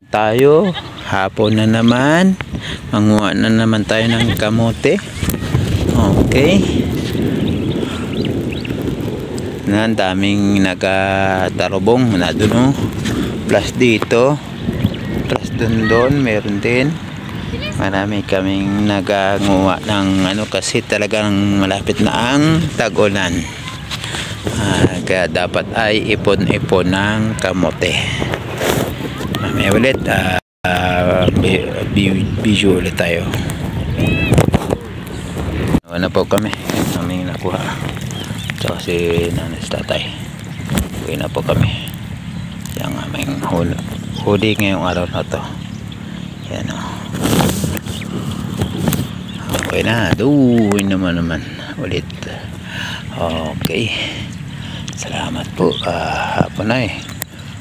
Tayo, hapon na naman. Manguha na naman tayo ng kamote. Okay. Na, daming nagatarubong na doon, plus dito, plus doon meron din. Marami kaming naganguha ng ano kasi talagang malapit na ang tag-ulan. Kaya dapat ay ipon-ipon ng kamote. Mamaya ulit video ulit tayo. Ano po kami aming nakuha tsaka si nanay tatay. Uwi na po kami. Yung aming huli ngayong araw na to. Yan o. Okay na. Duwin naman ulit. Okay. Salamat po. Hapon na eh.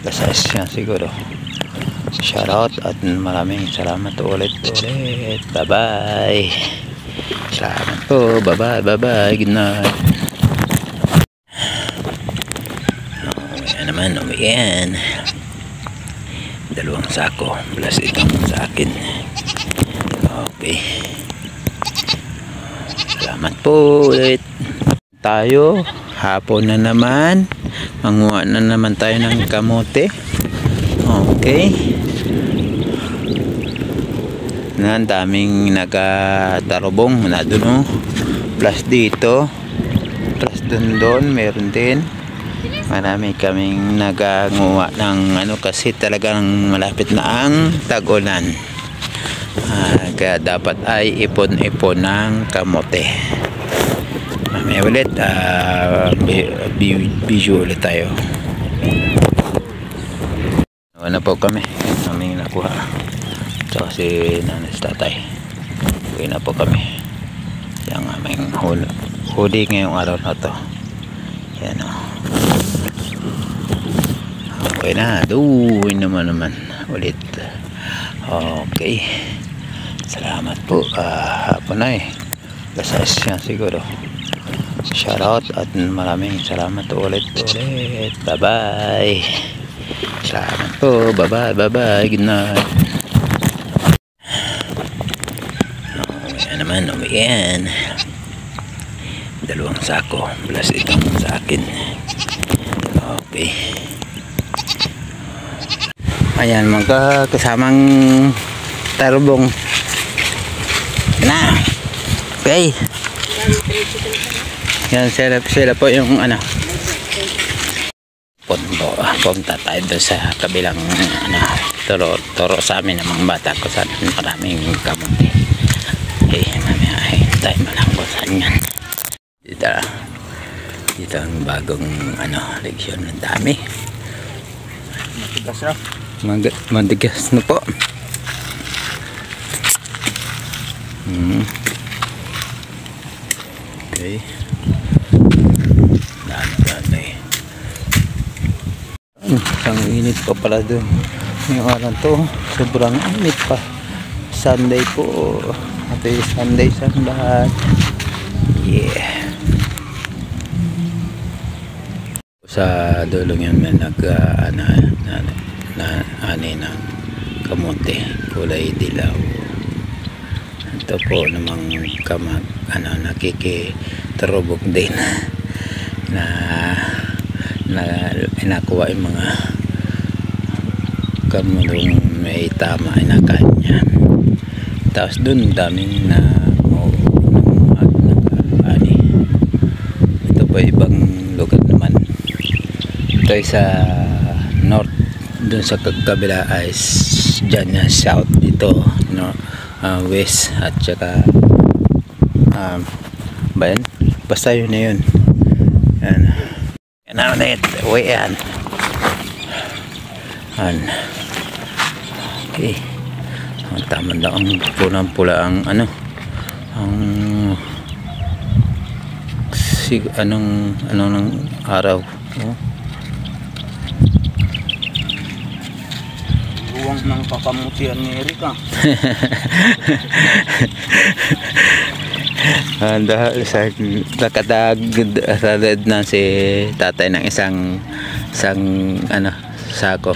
Lasas yan siguro. Shoutout at maraming salamat ulit. Bye bye. Salamat po. Bye bye. Good night. Naman umiyan. 2 sako plus itong sa akin. Okay. Salamat po ulit. Tayo, hapon na naman. Manguha na naman tayo ng kamote. Okay. Na, daming nagatarubong na doon, plus dito, plus doon meron din. Marami kaming naganguha ng ano kasi talagang malapit na ang tag-ulan. Kaya dapat ay ipon-ipon ng kamote. Mamaya ulit video ulit tayo. Ano po kami aming nakuha tsaka si nanay tatay. Uwi na po kami. Yung aming huli ngayong araw na to. Yan o. Okay na. Duwin naman ulit. Okay. Salamat po. Hapon na eh. Lasas yan siguro. Shoutout at maraming salamat ulit. Bye bye. Salamat po. Bye bye. Good night. Naman umiyan. 2 sako plus itong sa akin. Okay. Ayan mga kasamang tarubong na. Okay. Yan sila po yung ano punta tayo doon sa kabilang turo sa amin ng mga bata ko saan maraming kamote. Okay, mamaya tayo malanggosan yan. Dito ang bagong leksyon ng dami. Matigas na po. Okay. Dami. Ang init pa pala doon. Yung araw to, sobrang init pa. Sunday po. Happy Sunday sa lahat. Yeah. Sa dulong yan may ani ng kamote kulay dilaw. Ito po namang nakikitarubog din na inakuha yung mga kamulong may tama na kanya. Tapos dun daming ani. Ito po ibang lugar naman. Ito ay sa north, dun sa kabila ay dyan south, dito west at saka ba yan? Basta yun na yun. Yan na ulit. Uwi yan. Okay. Tama daw ang pulang-pula ang anong araw. Buwang ng kakamutian ni Erika. Dahil sa nakatagod na si tatay ng isang sako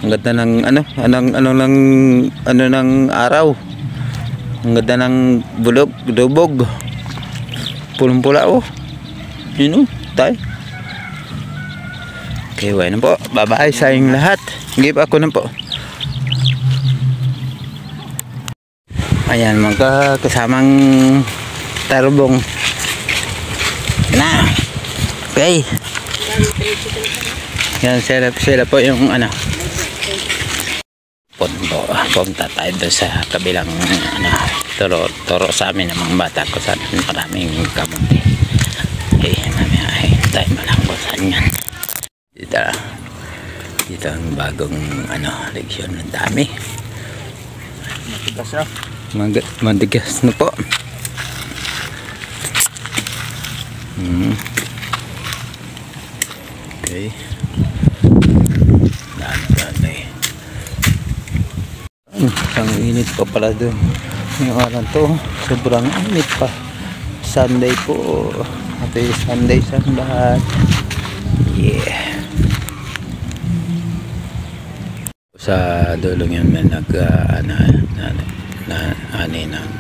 Ang ganda ng ano ng araw. Ang ganda ng dubog. Pulang-pula oh. Yun oh, tay. Okay, bueno po. Bye-bye sa inyong lahat. Give ako na po. Ayan, mga kasamang tarubong. Na. Okay. Yan, sila po yung ano. Punta tayo doon sa kabilang turo sa amin ng mga bata ko sa maraming kamuti. Okay, mamaya tayo malang ko saan yan. Dito ang bagong leksyon ng dami. Matigas ah. Matigas na po. Okay. Dami. Ang init pa pala doon. Yung araw to, sobrang init pa. Sunday po. Happy Sunday sa lahat. Yeah. Sa dulong yan may ani ng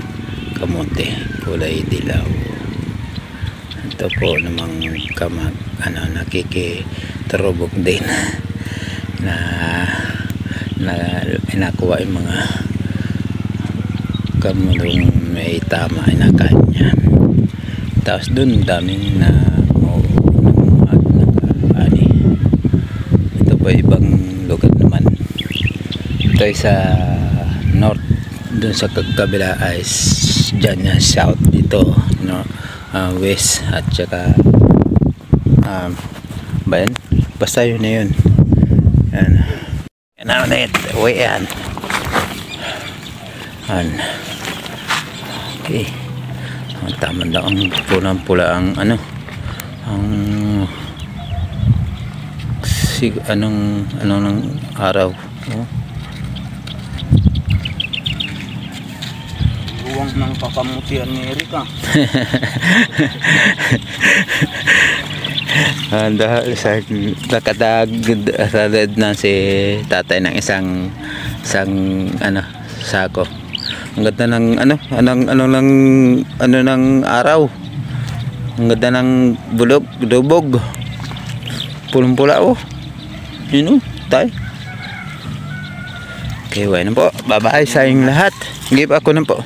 kamote, kulay dilaw. Ito po namang nakikiturubog din na inakuha yung mga kamulong may tama inakain niya. Tapos dun daming ani. Ito po ibang lugar naman. Ito ay sa north, dun sa kabila ay dyan na south, dito no, west at saka bayan, basta yun na yun. Yan na ulit, uwi yan. Okay, tama lang ang pulang-pula ang anong araw. Oh. Uwang ng kakamutian ni Erika. Dahil sa nakatagad na si tatay ng isang sako. Ang ganda ng ng araw. Ang ganda ng dubog. Pulang-pula oh. Yun oh, tay. Okay, bueno po. Bye-bye sa inyong lahat. Give ako na po.